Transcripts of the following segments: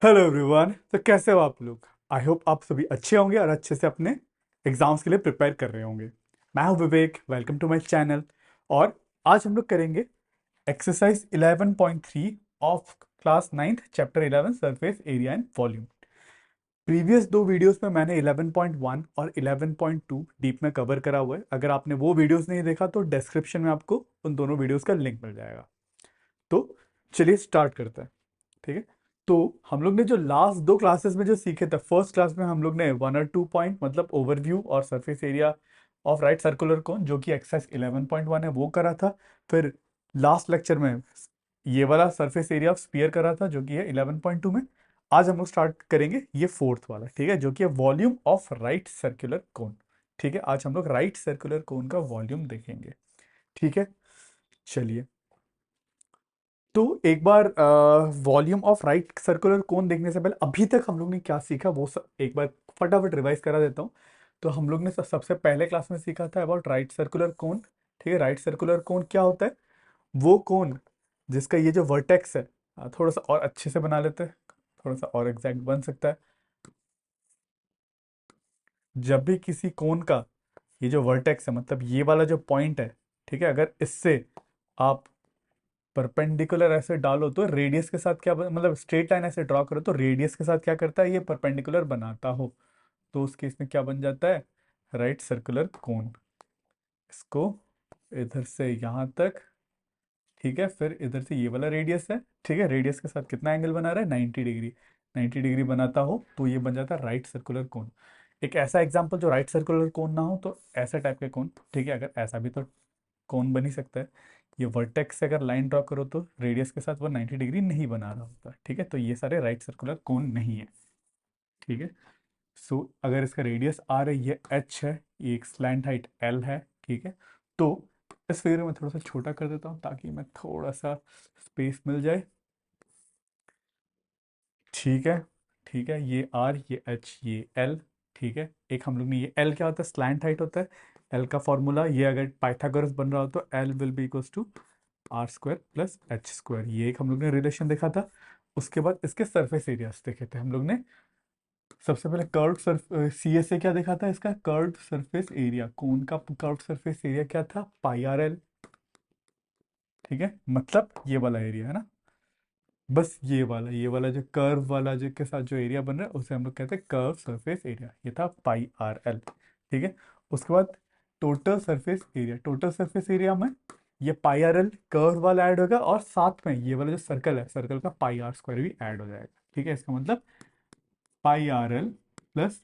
Hello everyone. तो कैसे हो आप लोग? आई होप आप सभी अच्छे होंगे और अच्छे से अपने एग्जाम्स के लिए प्रिपेयर कर रहे होंगे। मैं हूं विवेक, वेलकम टू माय चैनल। और आज हम लोग करेंगे exercise 11.3 of class 9th chapter 11 surface area and volume. Previous दो वीडियोस में मैंने 11.1 और 11.2 डीप में कवर करा हुआ है। अगर आपने वो वीडियोस नहीं देखा तो डिस्क्रिप्शन में आपको उन दोनों वीडियोस का लिंक मिल जाएगा। तो चलिए स्टार्ट करते हैं। ठीक है। तो हम लोग ने जो लास्ट दो क्लासेस में जो सीखे थे, फर्स्ट क्लास में हम लोग ने 1 और 2 पॉइंट मतलब ओवरव्यू और surface area of right circular कोन जो कि एक्सरसाइज 11.1 है वो करा था। फिर लास्ट लेक्चर में ये वाला सरफेस एरिया ऑफ स्फीयर करा था जो कि है 11.2 में। आज हम लोग स्टार्ट करेंगे ये फोर्थ वाला, ठीक है, जो कि है वॉल्यूम ऑफ राइट सर्कुलर कोन। ठीक है, आज हम लोग राइट सर्कुलर कोन का वॉल्यूम देखेंगे। ठीक है, चलिए। तो एक बार volume of right circular cone देखने से पहले अभी तक हम लोग ने क्या सीखा वो एक बार फटाफट रिवाइज करा देता हूँ। तो हम लोग ने सबसे पहले क्लास में सीखा था अबाउट राइट सर्कुलर कोन। ठीक है, राइट सर्कुलर कोन क्या होता है? वो कोन जिसका ये जो वर्टेक्स है, थोड़ा सा और अच्छे से बना लेते हैं, थोड़ा सा और एग्जैक्ट बन सकता है। जब भी किसी कोन का ये जो वर्टेक्स है मतलब ये वाला जो पॉइंट है, ठीक है, अगर इससे आप परपेंडिकुलर ऐसे डालो तो रेडियस के साथ क्या मतलब स्ट्रेट लाइन ऐसे ड्रॉ करो तो रेडियस के साथ क्या करता है, ये परपेंडिकुलर बनाता हो। तो उस केस में क्या बन जाता है? राइट सर्कुलर कोन। इसको इधर से यहाँ तक, ठीक है, फिर इधर से ये वाला रेडियस है, ठीक है, रेडियस के साथ कितना एंगल बना रहा है? 90 डिग्री। 90 डिग्री बनाता हो तो ये बन जाता है राइट सर्कुलर कोन। एक ऐसा एग्जाम्पल जो राइट सर्कुलर कोन ना हो तो ऐसा टाइप का कोन, ठीक है, अगर ऐसा भी तो कौन बन ही सकता है। ये वर्टेक्स से अगर लाइन ड्रॉ करो तो रेडियस के साथ वो 90 डिग्री नहीं बना रहा होता, ठीक है, तो ये सारे राइट सर्कुलर कोन नहीं है। ठीक है। सो अगर इसका रेडियस आर है, ये एच है, ये एक स्लैंट हाइट एल है, ठीक है। तो इस फिगर में थोड़ा सा छोटा कर देता हूँ ताकि मैं थोड़ा सा स्पेस मिल जाए। ठीक है। ठीक है, ये आर, ये एच, ये एल। ठीक है, एक हम लोग ने ये एल क्या होता है? स्लैंट हाइट होता है। एल का फॉर्मूला ये अगर पाइथागोरस बन रहा हो तो L will be equals to R square plus H square. ये एक हम लोग ने रिलेशन देखा था। उसके बाद इसके सरफेस एरियाज देखे थे हम लोग ने। सबसे पहले कर्व सर्फ सी एस से क्या देखा था? इसका कर्व सरफेस एरिया, कोन का कर्व सरफेस एरिया क्या था? Pi R L. ठीक है, मतलब ये वाला एरिया है ना, बस ये वाला जो कर्व वाला जो के साथ जो एरिया बन रहा है उसे हम लोग कहते हैं कर्व सरफेस एरिया। ये था पाई आर एल। ठीक है। उसके बाद total surface area, total surface area में ये पाई आर एल कर्व वाला ऐड होगा और साथ में ये वाला जो सर्कल है, सर्कल का पाई आर स्क्वायर भी ऐड हो जाएगा। ठीक है, इसका मतलब pi R L plus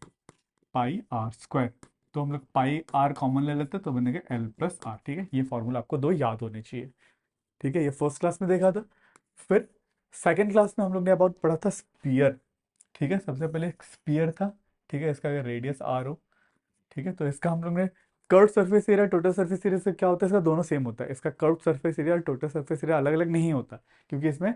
pi are square. तो हम लोग पाई आर कॉमन ले लेते हैं तो बनेगा एल प्लस आर। ठीक है, ये फॉर्मूला आपको दो याद होने चाहिए। ठीक है, ये फर्स्ट क्लास में देखा था। फिर सेकंड क्लास में हम लोग ने अबाउट पढ़ा था स्पीयर। ठीक है, सबसे पहले एक स्पीयर था। ठीक है, इसका अगर रेडियस आर हो, ठीक है, तो इसका हम लोग ने curve surface area total surface area से क्या होता है? इसका दोनों सेम होता है। इसका कर्व सरफेस एरिया और टोटल सरफेस एरिया अलग अलग नहीं होता, क्योंकि इसमें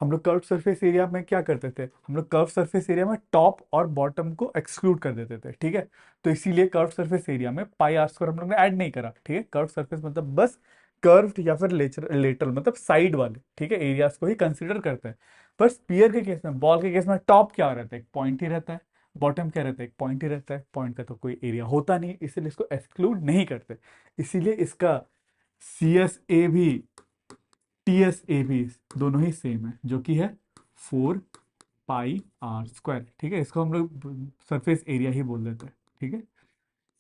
हम लोग कर्व सरफेस एरिया में क्या करते थे? हम लोग कर्व सरफेस एरिया में टॉप और बॉटम को एक्सक्लूड कर देते थे। ठीक है, तो इसीलिए कर्व सरफेस एरिया में पाई आर स्क्वायर हम लोग ने ऐड नहीं करा। ठीक है, कर्व सरफेस मतलब बस कर्व्ड या फिर लेटरल मतलब साइड वाले, ठीक है, एरियाज को ही कंसिडर करते हैं। पर स्पीयर के केस में, बॉल के केस में टॉप क्या रहता है? एक पॉइंट ही रहता है। बॉटम क्या रहता है? एक पॉइंट ही रहता है। पॉइंट का तो कोई एरिया होता नहीं, इसीलिए इसको एक्सक्लूड नहीं करते। इसीलिए इसका सी एस ए भी टी एस ए भी दोनों ही सेम है, जो कि है 4 पाई आर स्क्वायर। ठीक है, इसको हम लोग सरफेस एरिया ही बोल देते हैं। ठीक है,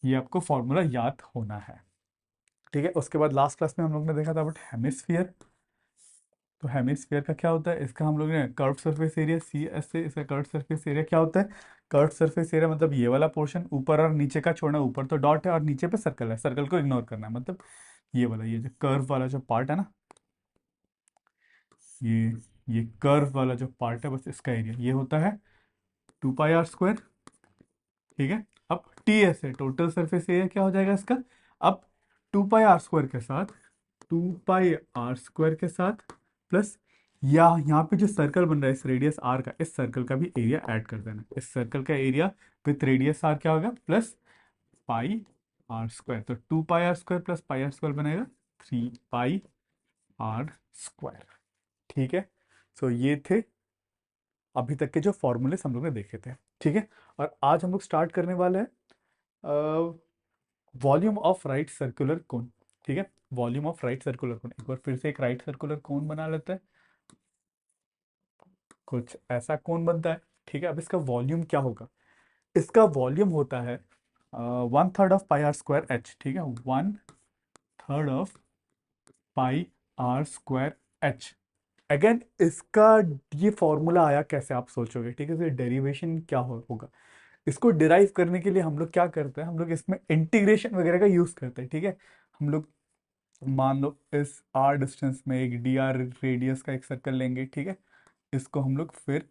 ये आपको फॉर्मूला याद होना है। ठीक है, उसके बाद लास्ट क्लास में हम लोग ने देखा था बट हेमिस्फीयर। तो हेमिस्फीयर का क्या होता है? इसका हम लोग ने curve surface area C S से, इसका कर्व सरफेस एरिया क्या होता है? कर्व सरफेस एरिया मतलब ये वाला पोर्शन ऊपर और नीचे का छोड़ना, ऊपर तो डॉट है और नीचे पे सर्कल है, सर्कल को इग्नोर करना है, मतलब ये वाला, ये जो कर्व वाला जो पार्ट है ना, ये ये कर्व वाला जो पार्ट है बस इसका एरिया ये होता है 2 पाई आर स्क्वायर। ठीक है, अब टी एस है टोटल सरफेस एरिया, क्या हो जाएगा इसका? अब 2 पाई आर स्क्वायर के साथ, 2 पाई आर स्क्वायर के साथ प्लस या यहाँ पे जो सर्कल बन रहा है इस रेडियस आर का, इस सर्कल का भी एरिया ऐड कर देना। इस सर्कल का एरिया विथ रेडियस आर क्या होगा? Plus pi are square. तो 2 pi are square plus pi are square बनेगा 3 पाई आर स्क्वायर। ठीक है, सो ये थे अभी तक के जो फॉर्मूले हम लोग ने देखे थे, ठीक है। और आज हम लोग स्टार्ट करने वाले हैं वॉल्यूम ऑफ राइट सर्कुलर कोन, ठीक है। वॉल्यूम ऑफ राइट सर्कुलर कोन, एक बार फिर से एक राइट सर्कुलर कोन बना लेते हैं। कुछ ऐसा कोन बनता है, ठीक है। अब इसका वॉल्यूम क्या होगा? इसका वॉल्यूम होता है 1/3 of pi are square H, ठीक है। 1/3 of pi are square H. Again इसका ये फॉर्मूला आया कैसे, आप सोचोगे, ठीक है। तो डेरिवेशन क्या होगा? इसको डिराइव करने के लिए हम लोग क्या करते हैं, हम लोग इसमें इंटीग्रेशन वगैरह का यूज करते हैं, ठीक है। हम लोग मान लो इस आर डिस्टेंस में एक डी आर रेडियस का एक सर्कल लेंगे, ठीक है। इसको हम लोग फिर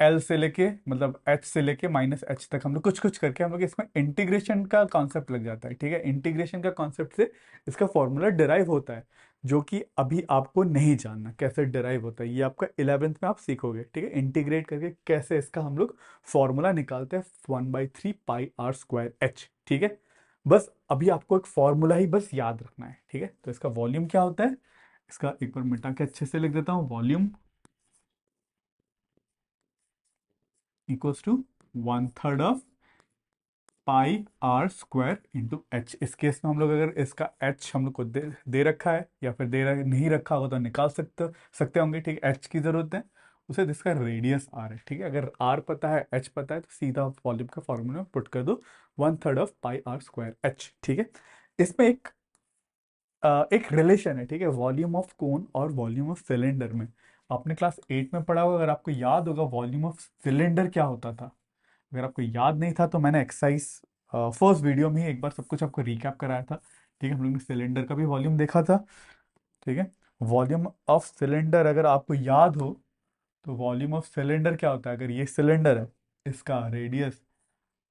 एल से लेके मतलब एच से लेके माइनस एच तक हम लोग कुछ कुछ करके हम लोग इसमें इंटीग्रेशन का कॉन्सेप्ट लग जाता है, ठीक है। इंटीग्रेशन का कॉन्सेप्ट से इसका फॉर्मूला डिराइव होता है, जो कि अभी आपको नहीं जानना कैसे डिराइव होता है, ये आपका 11th में आप सीखोगे, ठीक है। इंटीग्रेट करके कैसे इसका हम लोग फॉर्मूला निकालते हैं 1/3 पाई आर स्क्वायर एच, ठीक है। बस अभी आपको एक फॉर्मूला ही बस याद रखना है, ठीक है। तो इसका वॉल्यूम क्या होता है, इसका एक बार मिटा के अच्छे से लिख देता हूँ। Volume equals to 1/3 of pi are square into H. इस केस में हम लोग अगर इसका एच हम लोग को दे रखा है या फिर नहीं रखा होगा तो निकाल सकते होंगे, ठीक है। एच की जरूरत है उसे, जिसका रेडियस आर है, ठीक है। अगर आर पता है, एच पता है, तो सीधा वॉल्यूम का फॉर्मूला में पुट कर दो 1/3 of pi are square H, ठीक है। इसमें एक रिलेशन है, ठीक है, वॉल्यूम ऑफ कोन और वॉल्यूम ऑफ सिलेंडर में। आपने क्लास 8 में पढ़ा होगा, अगर आपको याद होगा वॉल्यूम ऑफ सिलेंडर क्या होता था। अगर आपको याद नहीं था तो मैंने एक्सरसाइज फर्स्ट वीडियो में ही एक बार सब कुछ आपको रिकैप कराया था, ठीक है। हम लोग ने सिलेंडर का भी वॉल्यूम देखा था, ठीक है। वॉल्यूम ऑफ सिलेंडर अगर आपको याद हो तो वॉल्यूम ऑफ सिलेंडर क्या होता है, अगर ये सिलेंडर है, इसका रेडियस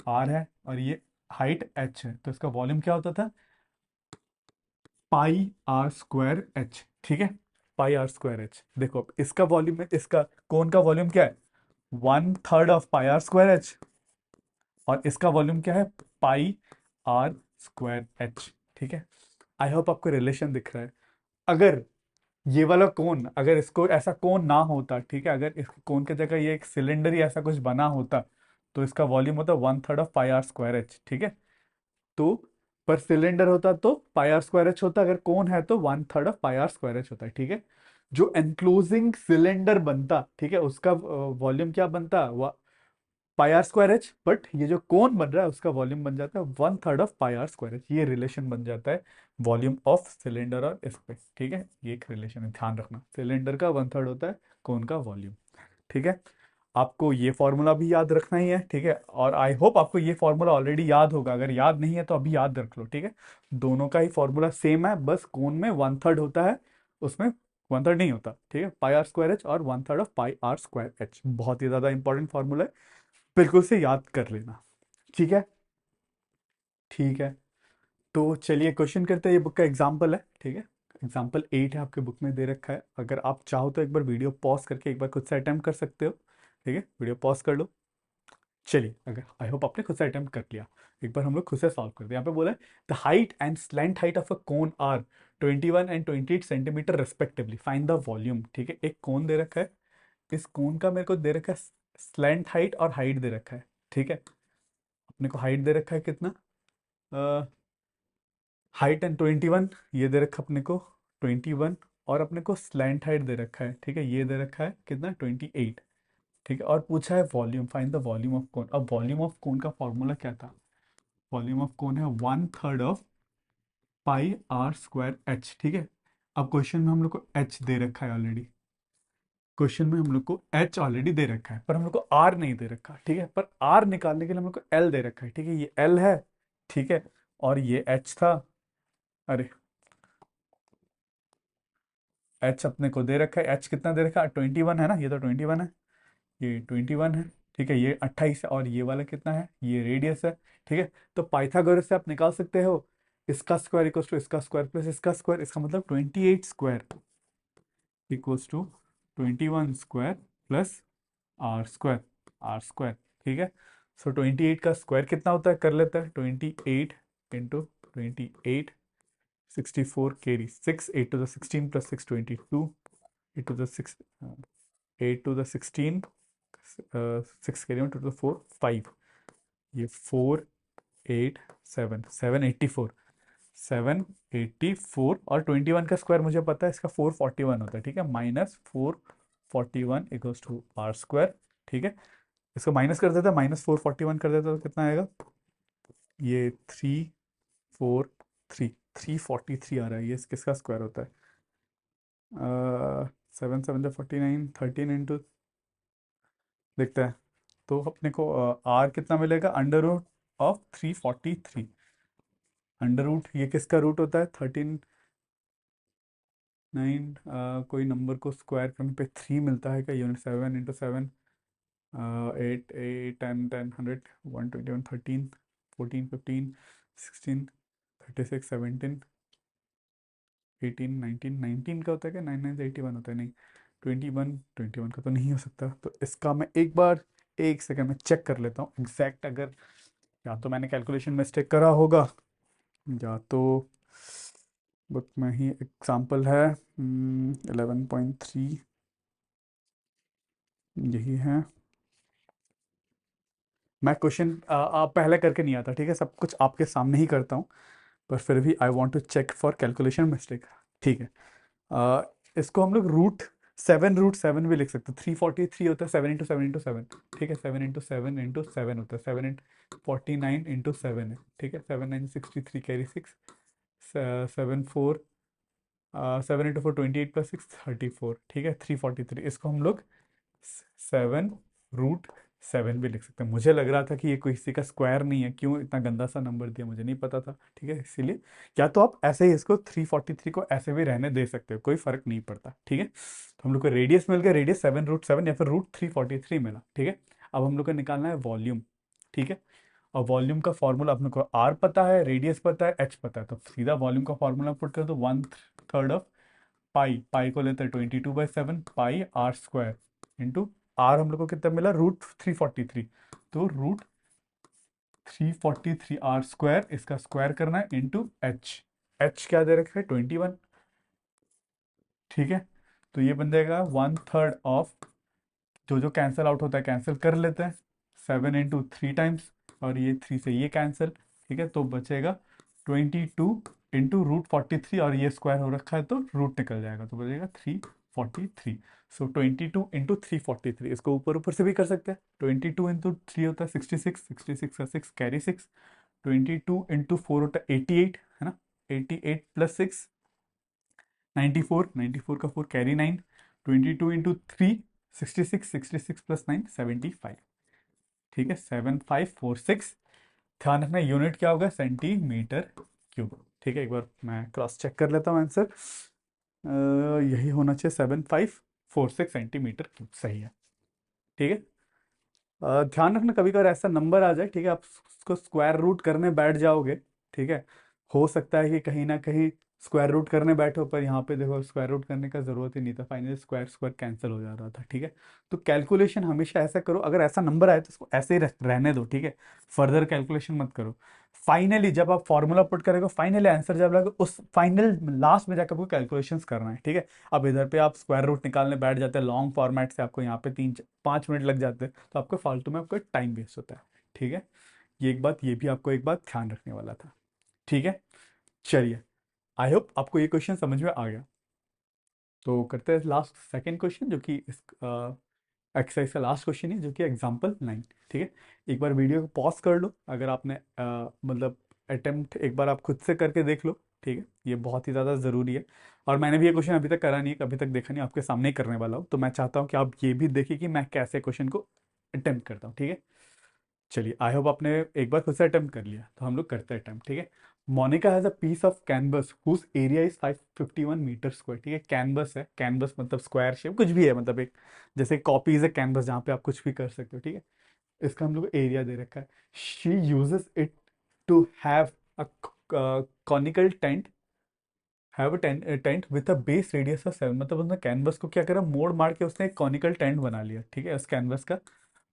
आर है और ये हाइट एच है, तो इसका वॉल्यूम क्या होता था, पाई आर स्क्वायर एच, ठीक है। पाई आर स्क्वायर एच। देखो अब इसका वॉल्यूम है, इसका कोन का वॉल्यूम क्या है, 1/3 of pi are square H, और इसका वॉल्यूम क्या है, पाई आर स्क्वायर एच, ठीक है। आई होप आपको रिलेशन दिख रहा है। अगर ये वाला कोन, अगर इसको ऐसा कोन ना होता, ठीक है, अगर इस कोन की जगह ये एक सिलेंडर ही ऐसा कुछ बना होता, तो इसका वॉल्यूम होता 1/3 of pi are square H, ठीक है। तो पर सिलेंडर होता तो पाई आर स्क्वायर एच होता, अगर कोन है तो 1/3 of pi are square H होता है, ठीक है। जो एनक्लोजिंग सिलेंडर बनता, ठीक है, उसका वॉल्यूम क्या बनता, पाई आर स्क्वायर एच। बट ये जो कोन बन रहा है उसका वॉल्यूम बन जाता है 1/3 of pi are square H. ये रिलेशन बन जाता है वॉल्यूम ऑफ सिलेंडर और इस पे, ठीक है। ये एक रिलेशन है, ध्यान रखना, सिलेंडर का 1/3 होता है कोन का वॉल्यूम, ठीक है। आपको ये फॉर्मूला भी याद रखना ही है, ठीक है। और आई होप आपको ये फॉर्मूला ऑलरेडी याद होगा, अगर याद नहीं है तो अभी याद रख लो, ठीक है। दोनों का ही फॉर्मूला सेम है, बस कोन में 1/3 होता है, उसमें 1/3 नहीं होता, ठीक है। पाई आर स्क्वायर एच और 1/3 of pi are square H, बहुत ही ज्यादा इंपॉर्टेंट फॉर्मूला है, बिल्कुल से याद कर लेना, ठीक है। ठीक है, तो चलिए क्वेश्चन करते हैं। ये बुक का एग्जाम्पल है, ठीक है। एग्जाम्पल 8 है, आपके बुक में दे रखा है। अगर आप चाहो तो एक बार वीडियो पॉज करके एक बार खुद से अटेम्प्ट कर सकते हो, ठीक है। वीडियो पॉज कर लो। चलिए, अगर आई होप आपने खुद से अटेम्प्ट कर लिया, एक बार हम लोग खुद से सॉल्व करते हैं। यहाँ पे बोला है the height and slant height of a cone are 21 and 28 centimetre respectively, find the volume, ठीक है। एक कोन दे रखा है, इस कोन का मेरे को दे रखा है स्लैंट हाइट और हाइट दे रखा है, ठीक है। अपने को हाइट दे रखा है कितना, हाइट एंड 21 ये दे रखा अपने को 21, और अपने को स्लैंट हाइट दे रखा है, ठीक है, ये दे रखा है कितना 28, ठीक है। और पूछा है volume, find the volume of cone. अब वॉल्यूम ऑफ कोन का फॉर्मूला क्या था, वॉल्यूम ऑफ कोन है 1/3 of pi are square H, ठीक है। अब क्वेश्चन में हम लोग को एच दे रखा है ऑलरेडी, क्वेश्चन में हम लोग को एच ऑलरेडी दे रखा है, पर हम लोग को आर नहीं दे रखा, ठीक है। पर आर निकालने के लिए हम लोग को एल दे रखा है, ठीक है, ये एल है, ठीक है। और ये एच था, अरे एच अपने को दे रखा है, एच कितना दे रखा है 21 है ना, ये तो 21 है, ये 21 है, ठीक है। ये 28 है, और ये वाला कितना है, ये रेडियस है, ठीक है। तो पाइथागोरस से आप निकाल सकते हो इसका स्क्वायर इक्वल्स टू इसका स्क्वायर प्लस इसका स्क्वायर, इसका मतलब 28 square equals to 21 square plus R square, R square, ठीक है। सो 28 का स्क्वायर कितना होता है, कर लेता है 28 into 28, 64 carry 6, 8 to the 16 plus 6 22, 8 to the 6 8 to the 16 6 carry में टोटल 4 5, ये 4 8 7 784, 784 और 21 का स्क्वायर मुझे पता है, इसका 441 होता है, ठीक है, -441 इक्वल्स टू आर स्क्वायर, ठीक है। इसको माइनस कर देता है, -441 कर देता तो कितना आएगा, ये 343 आ रहा है, ये किसका स्क्वायर होता है, 7 7 49, 13 इंटू, देखते हैं। तो अपने को आर कितना मिलेगा, √343, अंडर रूट, ये किसका रूट होता है, 39, कोई नंबर को स्क्वायर करने पे 3 मिलता है क्या, यूनिट 7 × 7, 8 8 10 10 100 121 13 14 15 16 36 17 18 19 19 का होता है क्या, 9 9 से 81 होता है, नहीं 21 का तो नहीं हो सकता, तो इसका मैं एक बार, एक सेकंड में चेक कर लेता हूँ एग्जैक्ट, अगर या तो मैंने कैलकुलेशन मिस्टेक करा होगा, या तो बुक में ही एग्जाम्पल है, 11.3 यही है। मैं क्वेश्चन आप पहले करके नहीं आता, ठीक है, सब कुछ आपके सामने ही करता हूँ, पर फिर भी I want to check for calculation mistake, ठीक है। अ, इसको हम लोग √7 भी लिख सकते हैं, 343 होता है 7 × 7 × 7, ठीक है, 7 × 7 × 7 होता है, 7 49 × 7 है, ठीक है, 7 9 63 कैरी 6, 7 4 7 × 4 28 + 6 34, ठीक है, 343, इसको हम लोग 7 √7 भी लिख सकते हैं। मुझे लग रहा था कि ये कोई किसी का स्क्वायर नहीं है, क्यों इतना गंदा सा नंबर दिया मुझे नहीं पता था, ठीक है, इसीलिए, या तो आप ऐसे ही इसको 343 को ऐसे भी रहने दे सकते हो, कोई फर्क नहीं पड़ता, ठीक है। तो हम लोग को रेडियस मिल गया, रेडियस 7 √7 या फिर √343 मिला, ठीक है। अब हम लोग को निकालना है वॉल्यूम, ठीक है, और वॉल्यूम का फॉर्मूला अपने को आर पता है, रेडियस पता है, एच पता है, तो सीधा वॉल्यूम का फॉर्मूला पुट कर दो, 1/3 ऑफ पाई, पाई को लेते हैं 22/7 पाई आर स्क्वायर इंटू आर, हम लोग को कितना मिला, √343, तो √343 आर स्क्वायर, इसका स्क्वायर करना है इंटू एच, एच क्या दे रखा है, 21, ठीक है। तो ये बन जाएगा 1/3 ऑफ, जो जो कैंसिल आउट होता है कैंसिल कर लेते हैं, 7 × 3 टाइम्स, और ये 3 से ये कैंसिल, ठीक है, तो बचेगा 22 × √43, और ये स्क्वायर हो रखा है तो रूट निकल जाएगा, तो बचेगा 343, सो 22 × 343, इसको ऊपर ऊपर से भी कर सकते हैं, 22 × 3 होता है 66, 66 का 6 कैरी 6, 22 × 4 होता है 88, है ना, 88 + 6 94, 94 का 4 कैरी 9, 22 × 3 66, 66 + 9 75, ठीक है, 7546, ध्यान रखना यूनिट क्या होगा, सेंटीमीटर क्यूब, ठीक है। एक बार मैं क्रॉस चेक कर लेता हूँ आंसर, यही होना चाहिए, 7546 सेंटीमीटर क्यूब, सही है, ठीक है। ध्यान रखना कभी कभार ऐसा नंबर आ जाए, ठीक है, आप उसको स्क्वायर रूट करने बैठ जाओगे, ठीक है, हो सकता है कि कहीं ना कहीं स्क्वायर रूट करने बैठो, पर यहाँ पे देखो स्क्वायर रूट करने का जरूरत ही नहीं था, फाइनली स्क्वायर स्क्वायर कैंसिल हो जा रहा था, ठीक है। तो कैलकुलेशन हमेशा ऐसा करो, अगर ऐसा नंबर आए तो उसको ऐसे ही रहने दो, ठीक है, फर्दर कैलकुलेशन मत करो। फाइनली जब आप फॉर्मूला पुट करेगा, फाइनली आंसर जब लगे, उस फाइनल लास्ट में जाकर आपको कैलकुलेशंस करना है, ठीक है। अब इधर पे आप स्क्वायर रूट निकालने बैठ जाते हैं लॉन्ग फॉर्मेट से, आपको यहाँ पे 3 5 मिनट लग जाते हैं, तो आपको फालतू में आपका टाइम वेस्ट होता है, ठीक है। ये एक बात, ये भी आपको एक बात ध्यान रखने वाला था, ठीक है। चलिए, आई होप आपको ये क्वेश्चन समझ में आ गया। तो करते हैं लास्ट सेकंड क्वेश्चन, जो कि इस एक्सरसाइज का लास्ट क्वेश्चन है, जो कि एग्जाम्पल 9, ठीक है। एक बार वीडियो को पॉज कर लो, अगर आपने मतलब अटेम्प्ट एक बार आप खुद से करके देख लो, ठीक है, ये बहुत ही ज़्यादा ज़रूरी है। और मैंने भी ये क्वेश्चन अभी तक करा नहीं है, अभी तक देखा नहीं, आपके सामने ही करने वाला हूँ, तो मैं चाहता हूँ कि आप ये भी देखिए कि मैं कैसे क्वेश्चन को अटेम्प्ट करता हूँ, ठीक है। चलिए, आई होप आपने एक बार खुद से अटेम्प्ट कर लिया, तो हम लोग करते हैं अटेम्प्ट, ठीक है। Monica has a piece of canvas whose area is 551 metre square, ठीक है, कैनवस है, कैनवस मतलब स्क्वायर शेप कुछ भी है, मतलब एक जैसे कॉपीज है कैनवस, जहाँ पे आप कुछ भी कर सकते हो, ठीक है। इसका हम लोग एरिया दे रखा है, she uses it to have a conical tent, have tent with a base radius of 7, मतलब उसने कैनवस को क्या करा, मोड़ मार के उसने एक कॉनिकल टेंट बना लिया, ठीक है, उस कैनवस का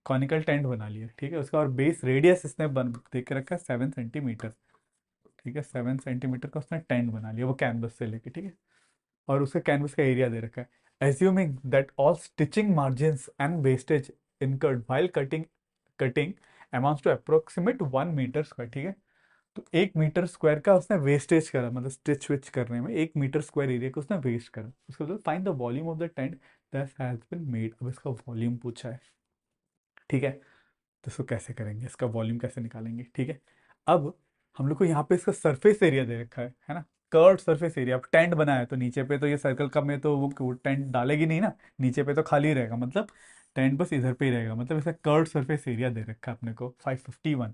कॉनिकल टेंट बना लिया, ठीक है, उसका और बेस रेडियस इसने बन दे के रखा है 7 सेंटीमीटर, ठीक है, 7 सेंटीमीटर का उसने टेंट बना लिया वो कैनवस से लेके, ठीक है। और उसके कैनवस का एरिया दे रखा है, assuming that all stitching margin and wastage incurred while cutting amounts to approximate 1 metre square, ठीक है। तो 1 मीटर स्क्वायर का उसने वेस्टेज करा, मतलब स्टिच विच करने में 1 मीटर स्क्वायर एरिया को उसने वेस्ट करा। उसके बाद find the volume of the tent that has been made. अब इसका वॉल्यूम पूछा है, ठीक है। तो इसको कैसे करेंगे, इसका वॉल्यूम कैसे निकालेंगे, ठीक है। अब हम लोग को यहाँ पे इसका सरफेस एरिया दे रखा है ना, कर्व सरफेस एरिया। अब टेंट बनाया है तो नीचे पे तो ये सर्कल का में तो वो टेंट डालेगी नहीं ना, नीचे पे तो खाली रहेगा, मतलब टेंट बस इधर पे ही रहेगा। मतलब इसका कर्व सरफेस एरिया दे रखा है अपने को 551,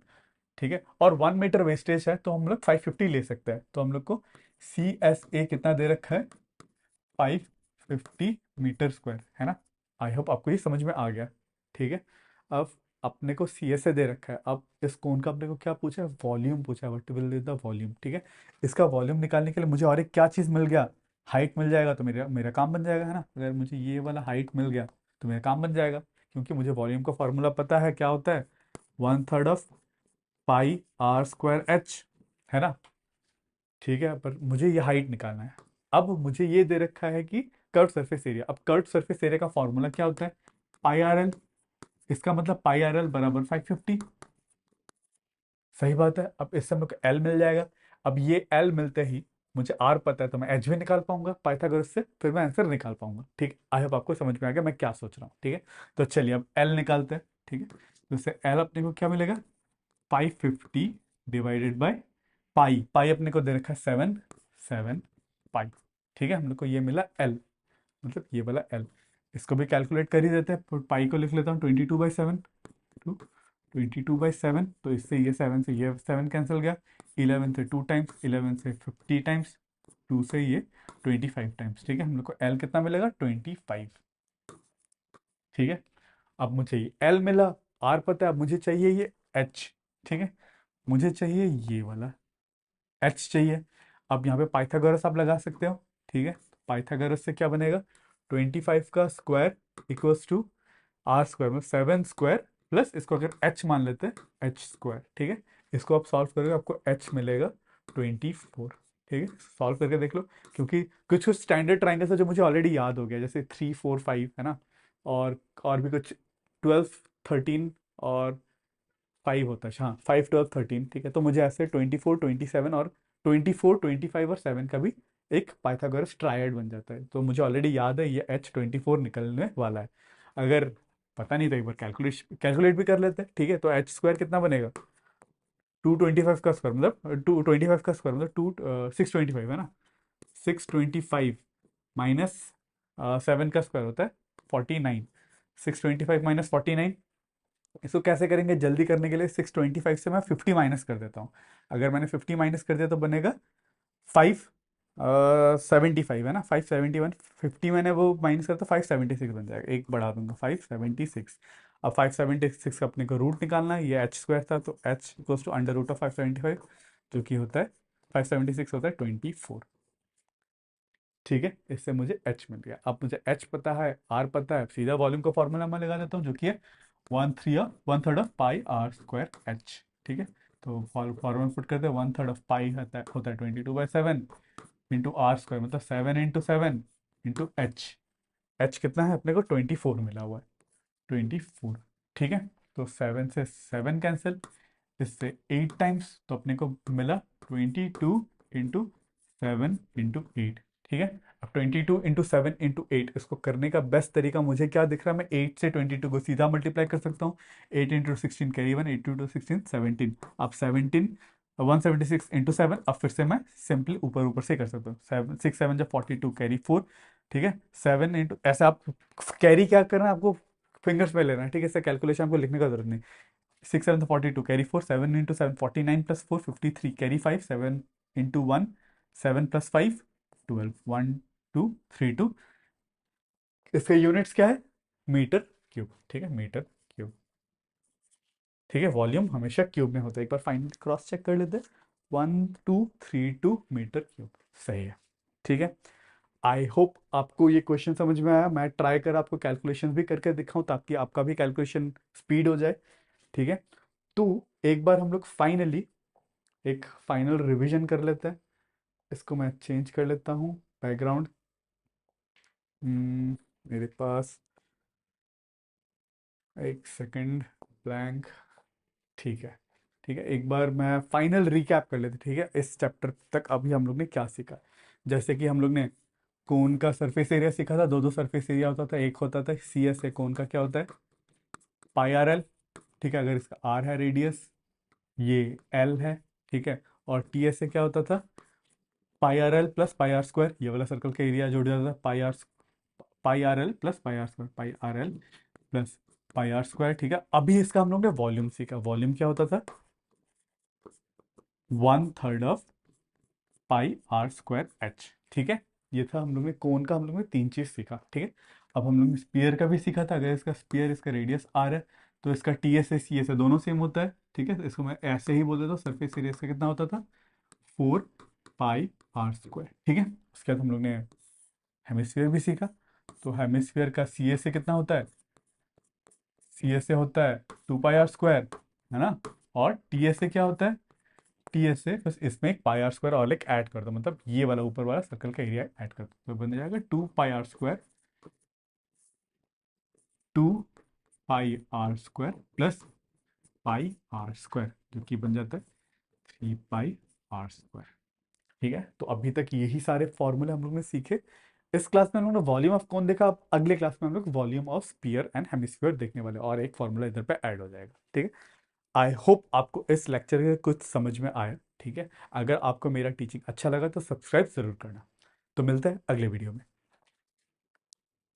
ठीक है। और 1 मीटर वेस्टेज है तो हम लोग 550 ले सकते हैं। तो हम लोग को CSA कितना दे रखा है, 550 मीटर स्क्वायर, है ना। आई होप आपको ये समझ में आ गया, ठीक है। अब अपने को CSA दे रखा है, अब इस कोन का अपने को क्या पूछा है, वॉल्यूम पूछा है, व्हाट विल द वॉल्यूम, ठीक है। इसका वॉल्यूम निकालने के लिए मुझे और एक क्या चीज़ मिल गया, हाइट मिल जाएगा तो मेरा मेरा काम बन जाएगा, है ना। अगर मुझे ये वाला हाइट मिल गया तो मेरा काम बन जाएगा, क्योंकि मुझे वॉल्यूम का फॉर्मूला पता है क्या होता है, 1/3 of πr² h, है ना, ठीक है। पर मुझे ये हाइट निकालना है। अब मुझे ये दे रखा है कि कर्व सरफेस एरिया। अब कर्व सरफेस एरिया का फॉर्मूला क्या होता है, πrl। इसका मतलब πrl बराबर 550, सही बात है। अब इससे हम लोग को एल मिल जाएगा। अब ये एल मिलते ही मुझे आर पता है तो मैं एच भी निकाल पाऊंगा पाइथागोरस से, फिर मैं आंसर निकाल पाऊंगा, ठीक। आई होप आपको समझ में आ गया मैं क्या सोच रहा हूँ, ठीक है। तो चलिए अब एल निकालते हैं, ठीक है। तो इससे एल अपने को क्या मिलेगा, 550 डिवाइडेड बाय पाई। पाई अपने को दे रखा है 7 पाई, ठीक है। हम लोग को ये मिला एल, मतलब ये वाला एल। इसको भी कैलकुलेट कर ही देते हैं, पाई को लिख लेता हूँ 22/7, टू 22/7। तो इससे ये 7 से ये 7 कैंसिल गया, 11 से 2 टाइम्स, 11 से 50 टाइम्स, 2 से ये 25 टाइम्स, ठीक है। हम लोग को एल कितना मिलेगा, 25, ठीक है। अब मुझे ये एल मिला, आर पता है, अब मुझे चाहिए ये एच, ठीक है। मुझे चाहिए ये वाला एच चाहिए। अब यहाँ पे पाइथागोरस आप लगा सकते हो, ठीक है। पाइथागोरस से क्या बनेगा, 25 का स्क्वायर इक्वल्स टू R², मतलब 7 स्क्वायर प्लस इसको अगर एच मान लेते हैं H², ठीक है। इसको आप सॉल्व करोगे आपको एच मिलेगा 24, ठीक है। सॉल्व करके देख लो, क्योंकि कुछ कुछ स्टैंडर्ड ट्राइंगल्स है जो मुझे ऑलरेडी याद हो गया, जैसे 3 4 5, है ना। और भी कुछ 12 13 और 5 होता है, हाँ 5 12 13, ठीक है। तो मुझे ऐसे 24 27 और 24 25 और 7 का भी एक पाइथागोरस ट्रायड बन जाता है। तो मुझे ऑलरेडी याद है ये H 24 निकलने वाला है। अगर पता नहीं तो एक बार कैलकुलेट भी कर लेते हैं, ठीक है। तो H² कितना बनेगा, 225 का स्क्वायर मतलब 225 का स्क्वायर मतलब 625, है ना। 625 माइनस 7 का स्क्वायर होता है 49, 625 - 49। इसको कैसे करेंगे, जल्दी करने के लिए 625 से मैं 50 माइनस कर देता हूँ। अगर मैंने 50 माइनस कर दिया तो बनेगा 575, है ना, 571। 50 मैंने वो माइनस करता 576 बन जाएगा, एक बढ़ा दूंगा 576। अब 576 का अपने को रूट निकालना है, ये H² था तो H इक्वल्स टू √575, जो कि होता है 576 होता है 24, ठीक है। इससे मुझे H मिल गया। अब मुझे H पता है, R पता है, सीधा वॉल्यूम का फॉर्मूला मैं लगा देता हूँ, जो कि है 1/3 of πr²h, ठीक है। तो फॉर्मूला पुट करते हैं, 1/3 of π होता है 22/7 इंटू R², मतलब 7 × 7 इंटू H कितना है अपने को, 24 मिला हुआ है, 24, ठीक है। तो 7 से 7 कैंसिल, इससे 8 टाइम्स, तो अपने को मिला 22 × 7 × 8, ठीक है। अब 22 × 7 × 8 इसको करने का बेस्ट तरीका मुझे क्या दिख रहा है, मैं 8 से 22 को सीधा मल्टीप्लाई कर सकता हूँ। 8 × 16 कैरी 1, 8 × 2 = 16 17। अब 17 176 × 7, अब फिर से मैं सिंपली ऊपर ऊपर से कर सकता हूँ, 6 7 जब 42 कैरी 4, ठीक है। 7 इंटू ऐसे आप कैरी क्या करना है आपको, फिंगर्स में लेना है, ठीक है। इससे कैलकुलेशन आपको लिखने का जरूरत नहीं। 6 7 42 कैरी 4, 7 × 7 49 + 4 53 कैरी 5, 7 × 1 7 + 5 12 1 2 3 2। इसके यूनिट्स क्या है, मीटर क्यूब, ठीक है, मीटर क्यूब, ठीक है। वॉल्यूम हमेशा क्यूब में होता है, एक बार फाइनल क्रॉस चेक कर लेते हैं, 1232 मीटर क्यूब, सही है, ठीक है। आई होप आपको ये क्वेश्चन समझ में आया। मैं ट्राई कर आपको कैलकुलेशन भी करके दिखाऊं ताकि आपका भी कैलकुलेशन स्पीड हो जाए, ठीक है। तो एक बार हम लोग फाइनली एक फाइनल रिवीजन कर लेते हैं। इसको मैं चेंज कर लेता हूँ बैकग्राउंड, मेरे पास एक सेकंड, ब्लैंक। ठीक है, ठीक है, एक बार मैं फाइनल रिकैप कर लेते, ठीक है, इस चैप्टर तक अभी हम लोग ने क्या सीखा। जैसे कि हम लोग ने कोन का सरफेस एरिया सीखा था, दो दो सरफेस एरिया होता था, एक होता था सी एस ए, कोन का क्या होता है पाई आर एल। ठीक है, अगर इसका आर है रेडियस, ये एल है, ठीक है, और टी एस ए क्या होता था pi R L plus pi are square, ये वाला सर्कल का एरिया जुड़ जाता था pi R L plus pi are square, pi R L plus pi are square. ठीक है, अभी इसका हम लोग ने वॉल्यूम सीखा, वॉल्यूम क्या होता था 1/3 of pi are square H. ठीक है, ये था हम लोग ने कोन का, हम लोग ने तीन चीज सीखा। ठीक है, अब हम लोग ने स्पीयर का भी सीखा था, अगर इसका स्पीयर, इसका रेडियस आर है, तो इसका T S A C S A दोनों सेम होता है। ठीक है, तो इसको मैं ऐसे ही बोल देता हूँ, सरफेस एरिया इसका कितना होता था 4 पाई आर स्क्वायर। ठीक है, उसके बाद हम लोग ने हेमिस्फीयर भी सीखा, तो हेमिस्फीयर का सी एस ए कितना होता है, सी एस ए होता है 2 पाई आर स्क्वायर, है ना, और टी एस ए क्या होता है, टी एस ए बस इसमें एक पाई आर स्क्वायर और एक ऐड कर दो, मतलब ये वाला ऊपर वाला सर्कल का एरिया ऐड कर दो, तो बन जाएगा 2 pi are square, 2 pi are square plus pi are square, जो कि बन जाता है 3 पाई आर स्क्वायर। ठीक है, तो अभी तक यही सारे फॉर्मूले हम लोग ने सीखे। इस क्लास में हम लोग ने वॉल्यूम ऑफ कौन देखा, अब अगले क्लास में हम लोग volume of sphere and hemisphere देखने वाले, और एक फॉर्मूला इधर पे ऐड हो जाएगा। ठीक है, आई होप आपको इस लेक्चर के कुछ समझ में आया। ठीक है, अगर आपको मेरा टीचिंग अच्छा लगा तो सब्सक्राइब जरूर करना। तो मिलते हैं अगले वीडियो में।